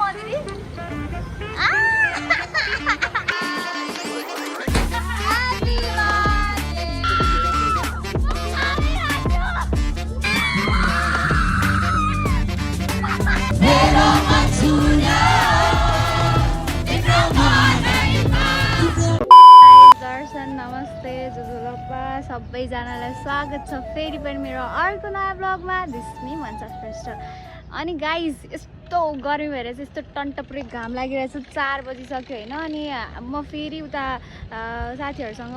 दिदी दर्शन नमस्ते जुजुलप्पा सबैजनालाई स्वागत छ फेरि पनि मेरो अर्को नयाँ ब्लगमा दिस्मी मनसा श्रेष्ठ। अनि गाइज यस्तो गर्मी भएर चाहिँ यस्तो टन्टपुरै घाम लागिरहेछ 4 बजिसक्यो होइन। अनि म फेरि उता साथीहरूसँग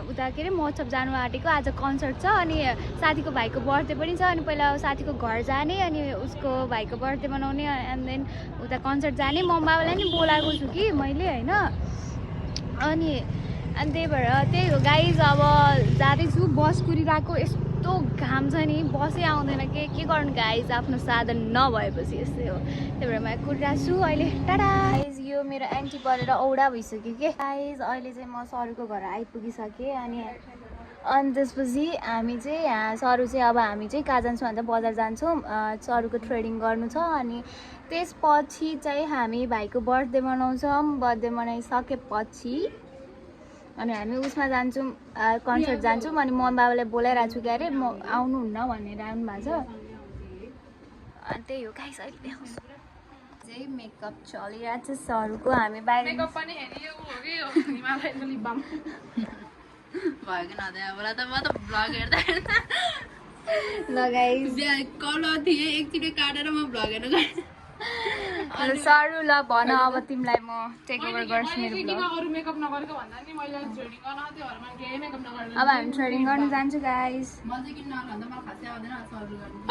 उता के अरे महोत्सव जानु आँटेको। आज कन्सर्ट छ अनि साथीको भाइको बर्थडे पनि छ। अनि पहिला साथीको घर जाने अनि उसको भाइको बर्थडे मनाउने एन्ड देन उता कन्सर्ट जाने। मम्मी बाबालाई नि बोलाएको छु कि मैले होइन। अनि त्यही भएर त्यही हो गाइज। अब जाँदैछु बस कुरिरहेको यस्तो घाम छ नि बसै आउँदैन के गर्नु गाइज आफ्नो साधन नभएपछि यस्तै हो। त्यही भएर म कुरिरहेको छु अहिले। टाटा गाइज यो मेरो एन्टी परेर औडा भइसक्यो कि गाइज। अहिले चाहिँ म सरुको घर आइपुगिसकेँ अनि त्यसपछि हामी चाहिँ यहाँ सरू चाहिँ अब हामी चाहिँ कहाँ जान्छौँ भन्दा बजार जान्छौँ सरूको थ्रेडिङ गर्नु छ। अनि त्यसपछि चाहिँ हामी भाइको बर्थडे मनाउँछौँ। बर्थडे मनाइसकेपछि अनि हामी उसमा जान्छौँ कन्सर्ट जान्छौँ। अनि मम्मी बाबालाई बोलाइरहेको छु कि अरे म आउनुहुन्न भनेर आउनु भएको छ। अनि त्यही हो गाइस। अहिले देखाउँछु चाहिँ मेकअप चलिरहेको छ सरूको। हामी बाहिर मेकअप पनि हेर्ने हो कि हिमालयन लिप बाम भयो कि नदिए होला त म त भ्लग हेर्दा ल गाइस कलर थिएँ एकचोटि काटेर म भ्लग हेर्नु गएँ। सरू ल भन अब तिमीलाई म टेक ओभर गर्छु मेरो भ्लग। अरू मेकअप नगरेको भन्दा नि मैले थ्रेडिङ गर्न आउँथ्यो घरमा केही मेकअप नगरेर। अब हामी थ्रेडिङ गर्नु जान्छु गाइस। म चाहिँ किन नभन्दा मलाई खासै आउँदैन सरु गर्नु।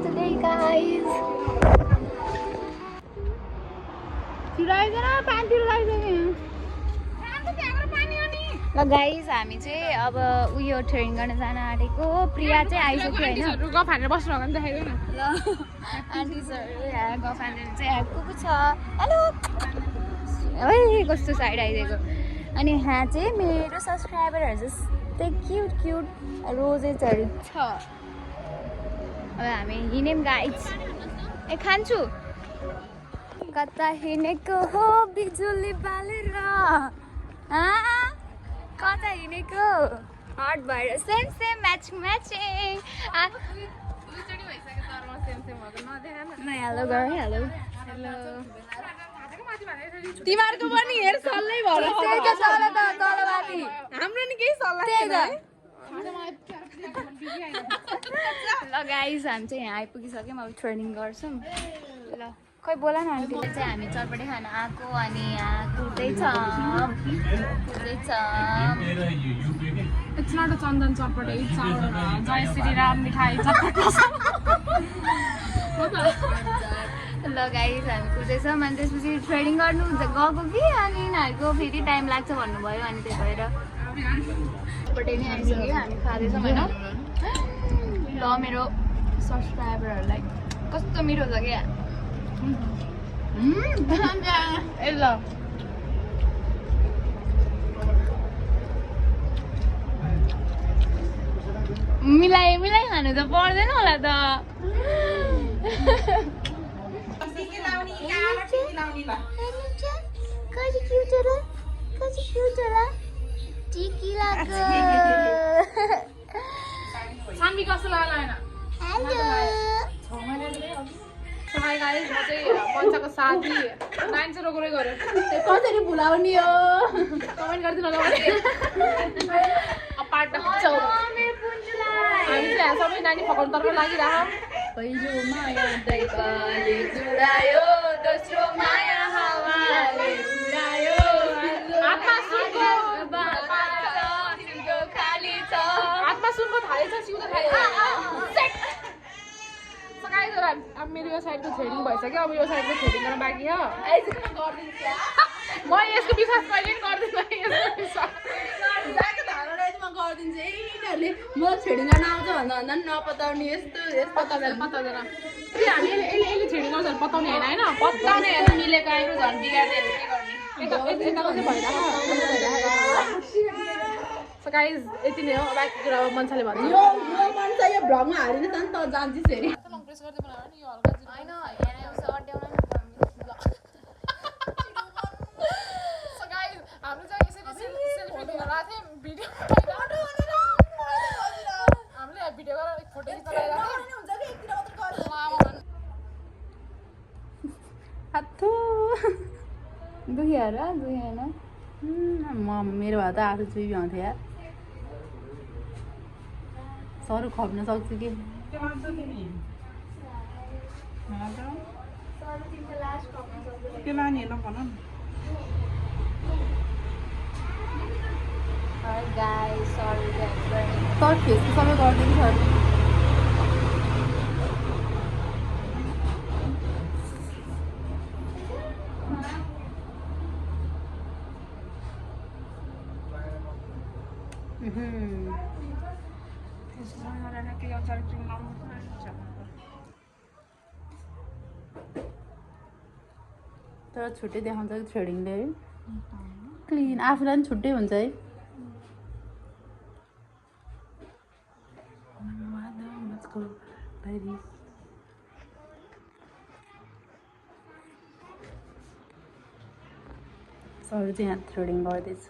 Today guys ल गाइस हामी चाहिँ अब उयो ट्रेनिङ गर्न जान आँटेको। प्रिया चाहिँ आइसक्यो होइन। गफ हानेर बस्नु होला नि देखाइदेऊ न। ल आन्टीजहरू यहाँ गफ हानेर चाहिँ आएको छ। हेलो है कस्तो साइड आइदिएको। अनि यहाँ चाहिँ मेरो सब्सक्राइबरहरू जस्तै क्युट क्युट रोजेसहरू छ। अब हामी हिँड्यौँ गाइस। ए खान्छु कता हिँडेको हो बिजुली बालेर कता हिँडेको हट भएर same same matching matching. Hello गर हेलो हेलो तिमीहरूको पनि हेर सल्लाह भयो तलमाथि हाम्रो नि केही सल्लाह ल गाइस हामी चाहिँ यहाँ आइपुगिसक्यौँ। अब ट्रेनिङ गर्छौँ। ल खै बोला न आन्टीले चाहिँ हामी चटपटे खान आएको। अनि यहाँ कुर्दैछौँ। It's not a Chandan चटपटे it's our जय श्री राम मिठाई चटपटे। ल गाइस हामी कुर्दैछौँ। अनि त्यसपछि ट्रेनिङ गर्नु गएको कि अनि यिनीहरूको फेरि टाइम लाग्छ भन्नुभयो। अनि त्यही भएर चटपटे नै आइसक्यो हामी खाँदैछौँ होइन। ल मेरो सब्सक्राइबरहरूलाई कस्तो मिठो छ क्या। ए ल मिलाइ मिलाइ खानु त पर्दैन होला त। सान्वी कस्तो लाग्यो हाई गाइस म चाहिँ पञ्चको साथी 9 गरे गऱ्यो कसरी भुलाउने हो कमेन्ट गरिदिनु होला। अपार्ट हामी चाहिँ सबै नानी फकाउनुतर्फ लागिरह। पहिलो माया दैवाले जुडायो दोस्रो माया हावाले उडायो आत्मा सुनको खाली छ आत्मा सुनको थाले छ सिउ त खाली। अब मेरो यो साइडको थ्रेडिङ भइसक्यो। अब यो साइडको थ्रेडिङ गर्न बाँकी छ। म यसको विश्वास कहिले पनि गर्दिनँ। म थ्रेडिङ गर्न आउँछ भन्दा भन्दा नि नपताउने यस्तो पताउँदैन हामी यसले थ्रेडिङ गर्छ पताउने होइन होइन पताउने होइन मिलेको आएको झन् बिगार्दै के गर्ने यताको चाहिँ भइरहेको। गाइज यति नै हो। बाँकी कुरा अब मन्छाले भन्छ। चाहिँ यो भ्लगमा हालिदिनु त नि त जान्छस् फेरि लङ प्रेस गर्दै बनायो नि यो हल्का जिरो होइन यहाँ उसो अड्याउन सो गाइस हाम्रो चाहिँ यसरी सेल्फी लिन लाथे भिडियो हामीले भिडियो गरेर एक फोटो खिच्न लगाएको हात्थो दुख्यो र दुखेन म मेरो भए त आफू चुई आउँथ्यो यार सरू खप्न सक्छु कि त्यो नानीहरूलाई भन न guys, sorry guys, सर्ट फेसको सबै गरिदिनु छ तर छुट्टै देखाउँछ कि थ्रेडिङले है क्लिन आफूलाई पनि छुट्टै हुन्छ है सर चाहिँ यहाँ थ्रेडिङ गर्दैछ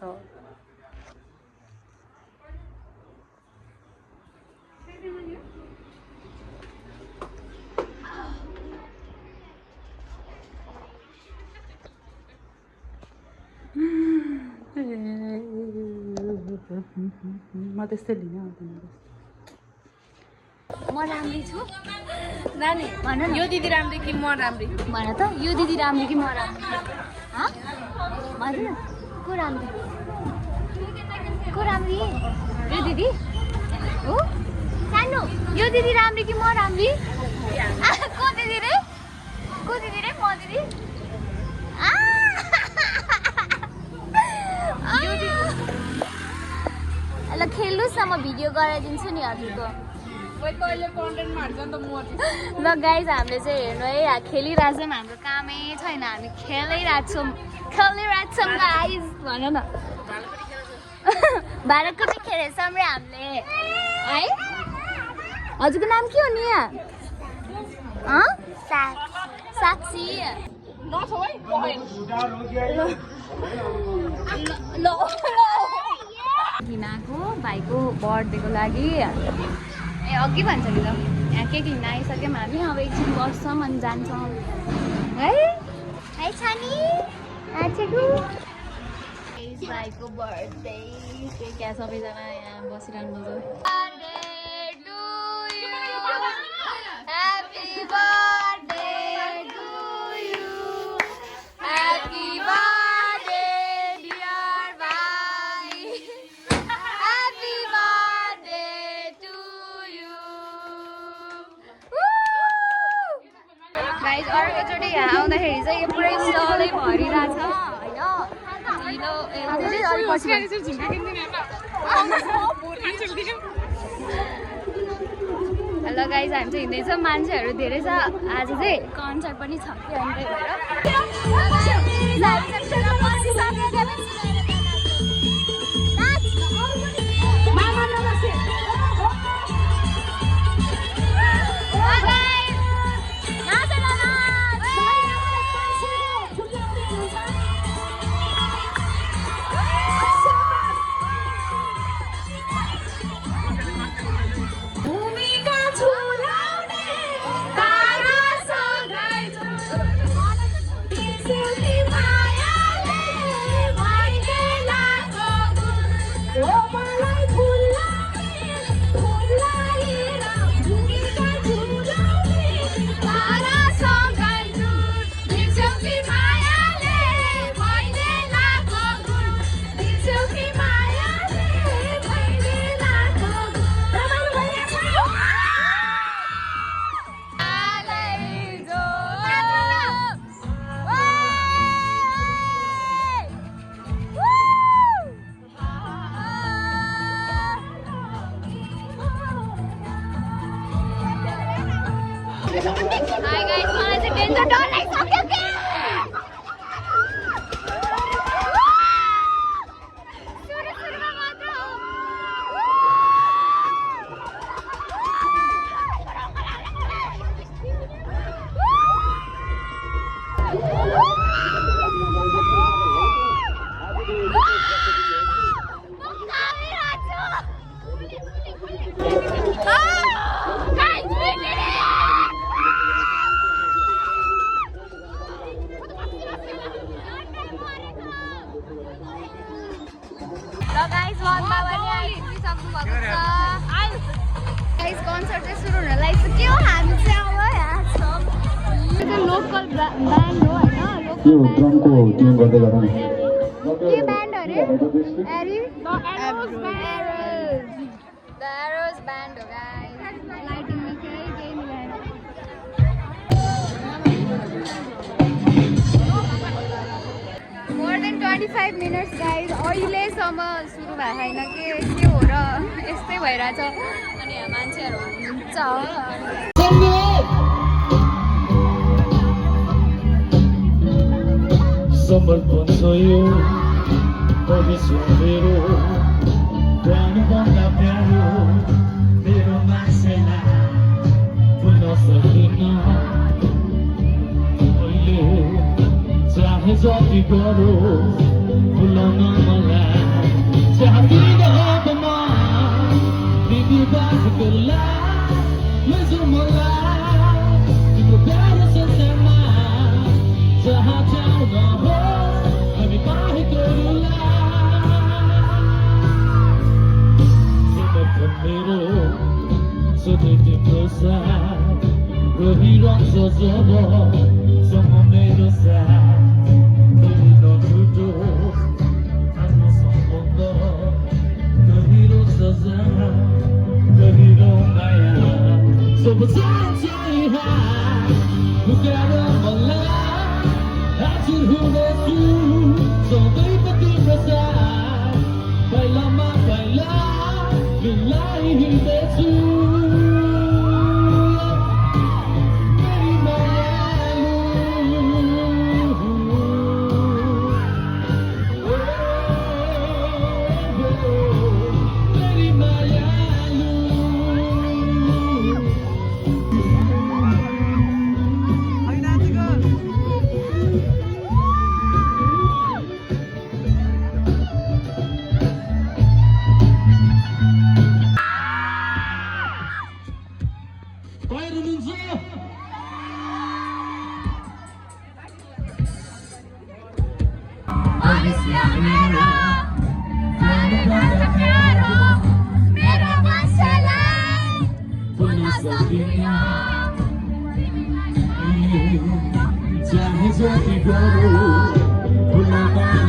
म त्यस्तै लिन आउँदैन म राम्री छु नानी भन न यो दिदी राम्री कि म राम्री भन त यो दिदी राम्री कि म राम्री हँ भन न को राम्री को राम्री यो दिदी हो सानो यो दिदी राम्री कि म राम्री को दिदी रे म दिदी ल खेल्नुहोस् न म भिडियो गराइदिन्छु नि हजुरको कहिले कन्टेन्टमा हाल्छ नि त म ल गाइज हामीले चाहिँ हेर्नु है खेलिरहेको छौँ हाम्रो कामै छैन हामी खेलिरहेको छौँ गाइज भन न भारतको पनि खेलेको छौँ रे हामीले है हजुरको नाम के हो नि साक्षी घिनाको भाइको बर्थडेको लागि ए अघि भन्छ नि त यहाँ केक लिन आइसक्यौँ हामी अब एकछिन बस्छौँ अनि जान्छौँ है छानी नाचेको भाइको बर्थडे त्यही क्या सबैजना यहाँ बसिरहनु गाइज अर्कोचोटि यहाँ आउँदाखेरि चाहिँ यो पुरै स्टलै भरिरहेछ हेलो गाइज हामी चाहिँ हिँड्दैछौँ मान्छेहरू धेरै छ आज चाहिँ कन्सर्ट पनि छ कि अन्त Hi guys, मलाई चाहिँ डेन्जर डर लागिसक्यो के सुरुमा मात्र गाइस वनमा पनि आइपुगिसक्नु भएको छ गाइस कन्सर्ट चाहिँ सुरु हुन लागिसक्यो हामी चाहिँ अब यहाँ छौँ यो चाहिँ लोकल ब्यान्ड हो हैन लोकल ड्रमको ट्युन गर्दै गरौँ के ब्यान्ड अरे द एरोज ब्यान्ड हो गाइस लाइटिङमा केही मिलाएन मोर देन 25 मिनट्स गाइस अहिलेसम्म सुरु भएको छैन के हो र यस्तै भइरहेछ अनि यहाँ मान्छेहरू हुनुहुन्छ समर्पण छ यो भविष्य मेरो प्राणभन्दा प्यारो मेरो मान्छेलाई भुल्न सकिन अहिले चाहे जति गरो भुलाउन मलाई चाहदिन अब म दिदी बाबुलाई लैजाऊ मलाई तिम्रो प्यारो संसारमा जहाँ जाऊ नहोस् हामी पाएकोलाई समर्पण मेरो सधैँ तिम्रो साथ रहिरहन्छ जब सम्म मेरो साथ नछुटो आफ्नो सम्बन्ध गहिरो सजा गहिरो माया सब जान्छ यहाँ पुकार मलाई हाजिर हुनेछु सधैँ तिम्रो साथ पहिलामा पहिला मिलाई हिँड्दैछु चाहे जति गरो भुलाउन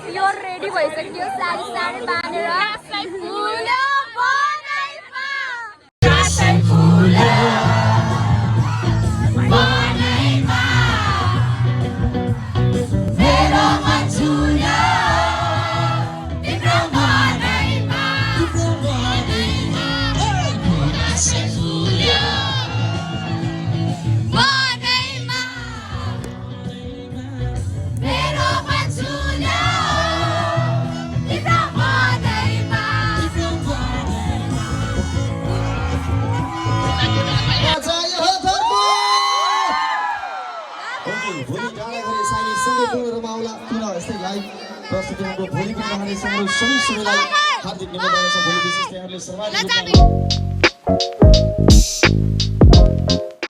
प्योर रेडी भइसक्यो साडी साडी बाँधेर हार्दिक निमन्त्रण छ भोलि विशेष त्यहाँहरूले सर्वाधिक